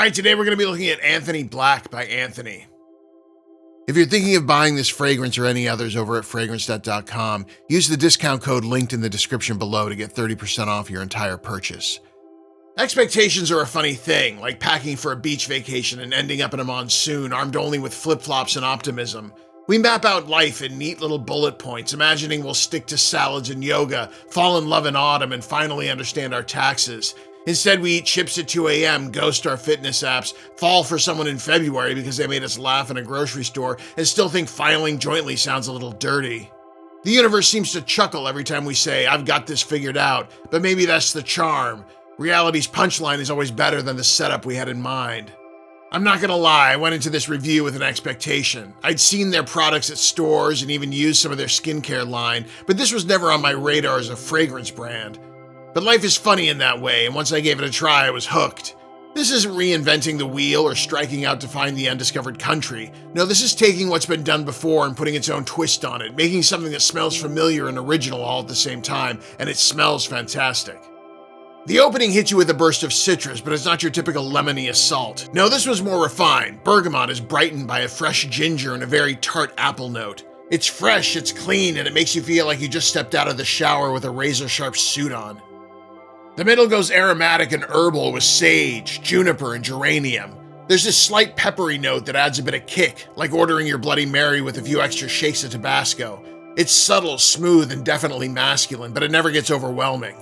Alright, today we're going to be looking at Anthony Black by Anthony. If you're thinking of buying this fragrance or any others over at fragrancenet.com, use the discount code linked in the description below to get 30% off your entire purchase. Expectations are a funny thing, like packing for a beach vacation and ending up in a monsoon armed only with flip-flops and optimism. We map out life in neat little bullet points, imagining we'll stick to salads and yoga, fall in love in autumn, and finally understand our taxes. Instead, we eat chips at 2 a.m., ghost our fitness apps, fall for someone in February because they made us laugh in a grocery store, and still think filing jointly sounds a little dirty. The universe seems to chuckle every time we say, "I've got this figured out," but maybe that's the charm. Reality's punchline is always better than the setup we had in mind. I'm not gonna lie, I went into this review with an expectation. I'd seen their products at stores and even used some of their skincare line, but this was never on my radar as a fragrance brand. But life is funny in that way, and once I gave it a try, I was hooked. This isn't reinventing the wheel or striking out to find the undiscovered country. No, this is taking what's been done before and putting its own twist on it, making something that smells familiar and original all at the same time, and it smells fantastic. The opening hits you with a burst of citrus, but it's not your typical lemony assault. No, this was more refined. Bergamot is brightened by a fresh ginger and a very tart apple note. It's fresh, it's clean, and it makes you feel like you just stepped out of the shower with a razor-sharp suit on. The middle goes aromatic and herbal with sage, juniper, and geranium. There's this slight peppery note that adds a bit of kick, like ordering your Bloody Mary with a few extra shakes of Tabasco. It's subtle, smooth, and definitely masculine, but it never gets overwhelming.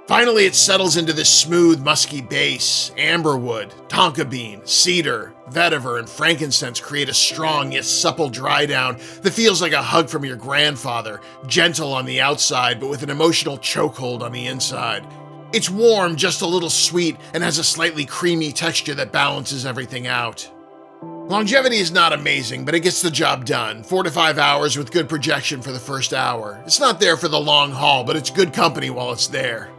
Finally, it settles into this smooth, musky base. Amberwood, tonka bean, cedar, vetiver, and frankincense create a strong yet supple dry down that feels like a hug from your grandfather, gentle on the outside, but with an emotional chokehold on the inside. It's warm, just a little sweet, and has a slightly creamy texture that balances everything out. Longevity is not amazing, but it gets the job done. 4 to 5 hours with good projection for the first hour. It's not there for the long haul, but it's good company while it's there.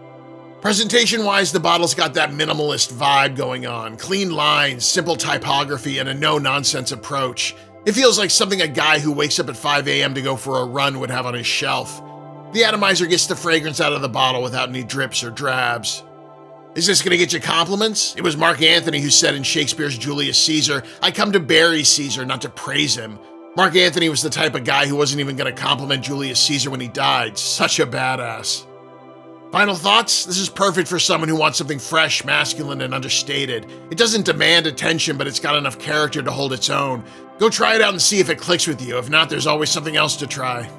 Presentation-wise, the bottle's got that minimalist vibe going on. Clean lines, simple typography, and a no-nonsense approach. It feels like something a guy who wakes up at 5 a.m. to go for a run would have on his shelf. The atomizer gets the fragrance out of the bottle without any drips or drabs. Is this gonna get you compliments? It was Mark Antony who said in Shakespeare's Julius Caesar, "I come to bury Caesar, not to praise him." Mark Antony was the type of guy who wasn't even gonna compliment Julius Caesar when he died. Such a badass. Final thoughts? This is perfect for someone who wants something fresh, masculine, and understated. It doesn't demand attention, but it's got enough character to hold its own. Go try it out and see if it clicks with you. If not, there's always something else to try.